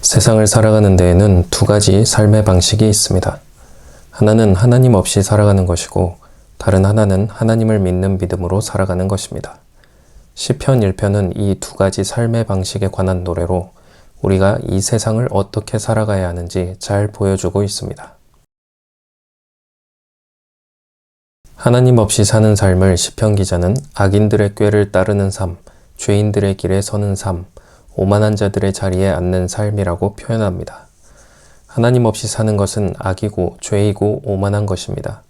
세상을 살아가는 데에는 두 가지 삶의 방식이 있습니다. 하나는 하나님 없이 살아가는 것이고 다른 하나는 하나님을 믿는 믿음으로 살아가는 것입니다. 시편 1편은 이 두 가지 삶의 방식에 관한 노래로 우리가 이 세상을 어떻게 살아가야 하는지 잘 보여주고 있습니다. 하나님 없이 사는 삶을 시편 기자는 악인들의 꾀를 따르는 삶, 죄인들의 길에 서는 삶, 오만한 자들의 자리에 앉는 삶이라고 표현합니다. 하나님 없이 사는 것은 악이고 죄이고 오만한 것입니다.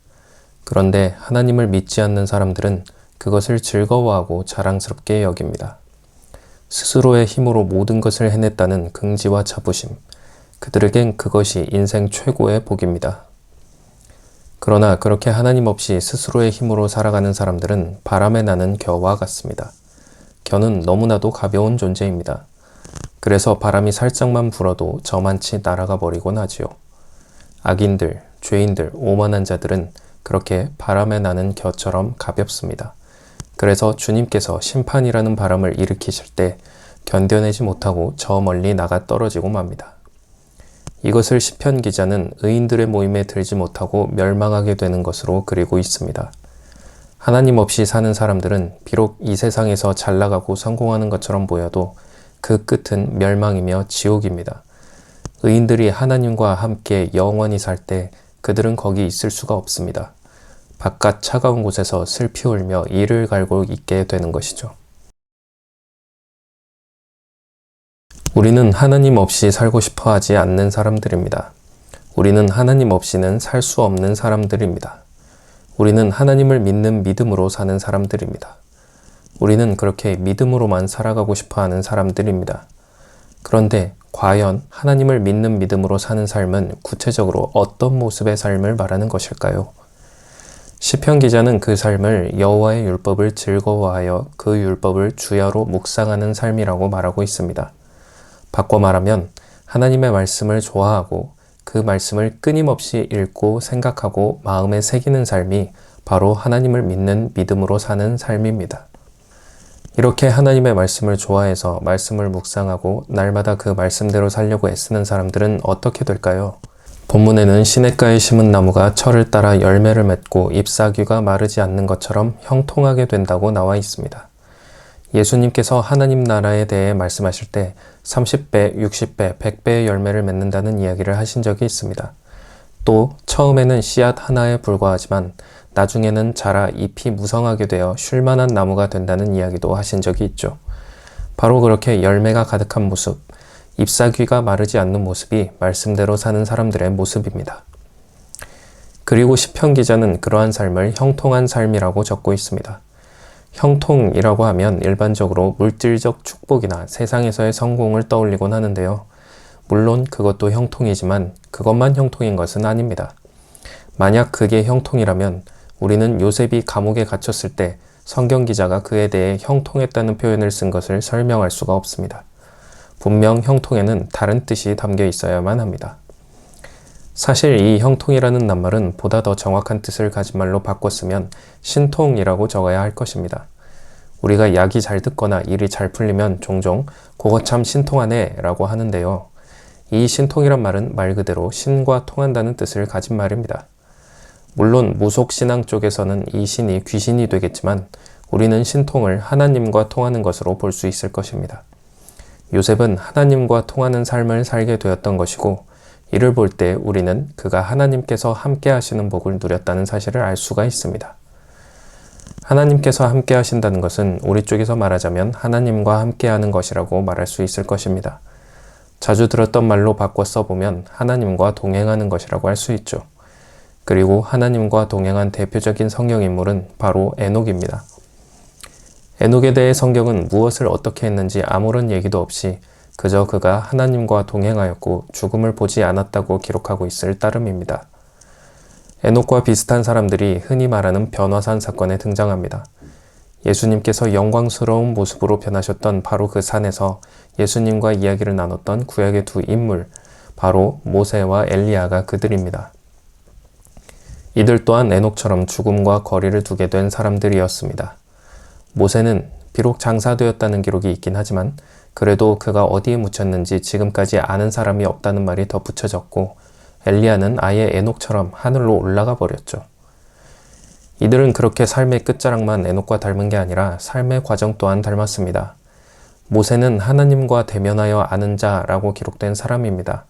그런데 하나님을 믿지 않는 사람들은 그것을 즐거워하고 자랑스럽게 여깁니다. 스스로의 힘으로 모든 것을 해냈다는 긍지와 자부심, 그들에겐 그것이 인생 최고의 복입니다. 그러나 그렇게 하나님 없이 스스로의 힘으로 살아가는 사람들은 바람에 나는 겨와 같습니다. 겨는 너무나도 가벼운 존재입니다. 그래서 바람이 살짝만 불어도 저만치 날아가 버리곤 하지요. 악인들, 죄인들, 오만한 자들은 그렇게 바람에 나는 겨처럼 가볍습니다. 그래서 주님께서 심판이라는 바람을 일으키실 때 견뎌내지 못하고 저 멀리 나가 떨어지고 맙니다. 이것을 시편 기자는 의인들의 모임에 들지 못하고 멸망하게 되는 것으로 그리고 있습니다. 하나님 없이 사는 사람들은 비록 이 세상에서 잘 나가고 성공하는 것처럼 보여도 그 끝은 멸망이며 지옥입니다. 의인들이 하나님과 함께 영원히 살 때 그들은 거기 있을 수가 없습니다. 바깥 차가운 곳에서 슬피 울며 이를 갈고 있게 되는 것이죠. 우리는 하나님 없이 살고 싶어 하지 않는 사람들입니다. 우리는 하나님 없이는 살 수 없는 사람들입니다. 우리는 하나님을 믿는 믿음으로 사는 사람들입니다. 우리는 그렇게 믿음으로만 살아가고 싶어 하는 사람들입니다. 그런데 과연 하나님을 믿는 믿음으로 사는 삶은 구체적으로 어떤 모습의 삶을 말하는 것일까요? 시편 기자는 그 삶을 여호와의 율법을 즐거워하여 그 율법을 주야로 묵상하는 삶이라고 말하고 있습니다. 바꿔 말하면 하나님의 말씀을 좋아하고 그 말씀을 끊임없이 읽고 생각하고 마음에 새기는 삶이 바로 하나님을 믿는 믿음으로 사는 삶입니다. 이렇게 하나님의 말씀을 좋아해서 말씀을 묵상하고 날마다 그 말씀대로 살려고 애쓰는 사람들은 어떻게 될까요? 본문에는 시냇가에 심은 나무가 철을 따라 열매를 맺고 잎사귀가 마르지 않는 것처럼 형통하게 된다고 나와 있습니다. 예수님께서 하나님 나라에 대해 말씀하실 때 30배, 60배, 100배의 열매를 맺는다는 이야기를 하신 적이 있습니다. 또 처음에는 씨앗 하나에 불과하지만 나중에는 자라 잎이 무성하게 되어 쉴만한 나무가 된다는 이야기도 하신 적이 있죠. 바로 그렇게 열매가 가득한 모습, 잎사귀가 마르지 않는 모습이 말씀대로 사는 사람들의 모습입니다. 그리고 시편 기자는 그러한 삶을 형통한 삶이라고 적고 있습니다. 형통이라고 하면 일반적으로 물질적 축복이나 세상에서의 성공을 떠올리곤 하는데요. 물론 그것도 형통이지만 그것만 형통인 것은 아닙니다. 만약 그게 형통이라면 우리는 요셉이 감옥에 갇혔을 때 성경 기자가 그에 대해 형통했다는 표현을 쓴 것을 설명할 수가 없습니다. 분명 형통에는 다른 뜻이 담겨 있어야만 합니다. 사실 이 형통이라는 낱말은 보다 더 정확한 뜻을 가진 말로 바꿨으면 신통이라고 적어야 할 것입니다. 우리가 약이 잘 듣거나 일이 잘 풀리면 종종 그거 참 신통하네 라고 하는데요. 이 신통이란 말은 말 그대로 신과 통한다는 뜻을 가진 말입니다. 물론 무속신앙 쪽에서는 이 신이 귀신이 되겠지만 우리는 신통을 하나님과 통하는 것으로 볼 수 있을 것입니다. 요셉은 하나님과 통하는 삶을 살게 되었던 것이고 이를 볼 때 우리는 그가 하나님께서 함께 하시는 복을 누렸다는 사실을 알 수가 있습니다. 하나님께서 함께 하신다는 것은 우리 쪽에서 말하자면 하나님과 함께 하는 것이라고 말할 수 있을 것입니다. 자주 들었던 말로 바꿔 써보면 하나님과 동행하는 것이라고 할 수 있죠. 그리고 하나님과 동행한 대표적인 성경 인물은 바로 에녹입니다. 에녹에 대해 성경은 무엇을 어떻게 했는지 아무런 얘기도 없이 그저 그가 하나님과 동행하였고 죽음을 보지 않았다고 기록하고 있을 따름입니다. 에녹과 비슷한 사람들이 흔히 말하는 변화산 사건에 등장합니다. 예수님께서 영광스러운 모습으로 변하셨던 바로 그 산에서 예수님과 이야기를 나눴던 구약의 두 인물, 바로 모세와 엘리야가 그들입니다. 이들 또한 에녹처럼 죽음과 거리를 두게 된 사람들이었습니다. 모세는 비록 장사되었다는 기록이 있긴 하지만 그래도 그가 어디에 묻혔는지 지금까지 아는 사람이 없다는 말이 더 붙여졌고 엘리야는 아예 에녹처럼 하늘로 올라가 버렸죠. 이들은 그렇게 삶의 끝자락만 에녹과 닮은 게 아니라 삶의 과정 또한 닮았습니다. 모세는 하나님과 대면하여 아는 자라고 기록된 사람입니다.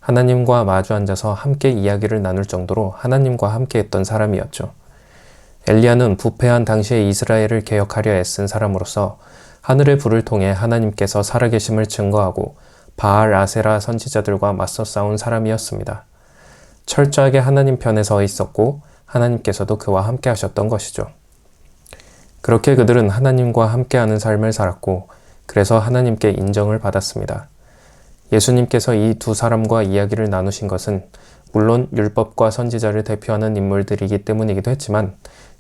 하나님과 마주 앉아서 함께 이야기를 나눌 정도로 하나님과 함께 했던 사람이었죠. 엘리야는 부패한 당시의 이스라엘을 개혁하려 애쓴 사람으로서 하늘의 불을 통해 하나님께서 살아계심을 증거하고 바알 아세라 선지자들과 맞서 싸운 사람이었습니다. 철저하게 하나님 편에 서 있었고 하나님께서도 그와 함께 하셨던 것이죠. 그렇게 그들은 하나님과 함께하는 삶을 살았고 그래서 하나님께 인정을 받았습니다. 예수님께서 이 두 사람과 이야기를 나누신 것은 물론 율법과 선지자를 대표하는 인물들이기 때문이기도 했지만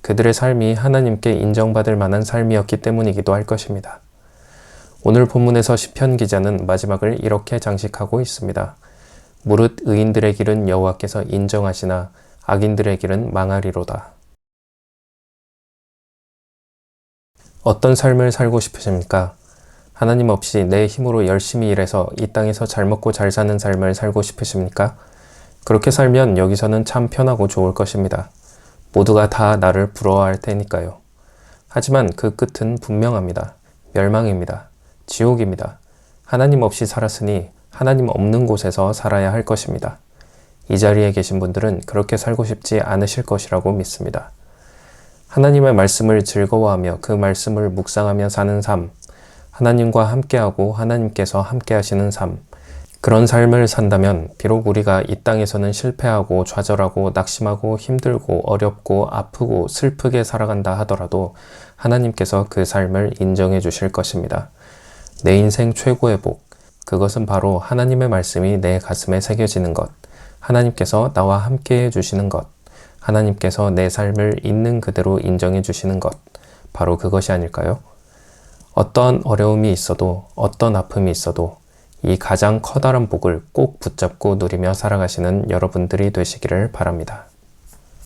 그들의 삶이 하나님께 인정받을 만한 삶이었기 때문이기도 할 것입니다. 오늘 본문에서 시편 기자는 마지막을 이렇게 장식하고 있습니다. 무릇 의인들의 길은 여호와께서 인정하시나 악인들의 길은 망하리로다. 어떤 삶을 살고 싶으십니까? 하나님 없이 내 힘으로 열심히 일해서 이 땅에서 잘 먹고 잘 사는 삶을 살고 싶으십니까? 그렇게 살면 여기서는 참 편하고 좋을 것입니다. 모두가 다 나를 부러워할 테니까요. 하지만 그 끝은 분명합니다. 멸망입니다. 지옥입니다. 하나님 없이 살았으니 하나님 없는 곳에서 살아야 할 것입니다. 이 자리에 계신 분들은 그렇게 살고 싶지 않으실 것이라고 믿습니다. 하나님의 말씀을 즐거워하며 그 말씀을 묵상하며 사는 삶, 하나님과 함께하고 하나님께서 함께하시는 삶, 그런 삶을 산다면 비록 우리가 이 땅에서는 실패하고 좌절하고 낙심하고 힘들고 어렵고 아프고 슬프게 살아간다 하더라도 하나님께서 그 삶을 인정해 주실 것입니다. 내 인생 최고의 복, 그것은 바로 하나님의 말씀이 내 가슴에 새겨지는 것, 하나님께서 나와 함께 해주시는 것, 하나님께서 내 삶을 있는 그대로 인정해 주시는 것, 바로 그것이 아닐까요? 어떤 어려움이 있어도 어떤 아픔이 있어도 이 가장 커다란 복을 꼭 붙잡고 누리며 살아가시는 여러분들이 되시기를 바랍니다.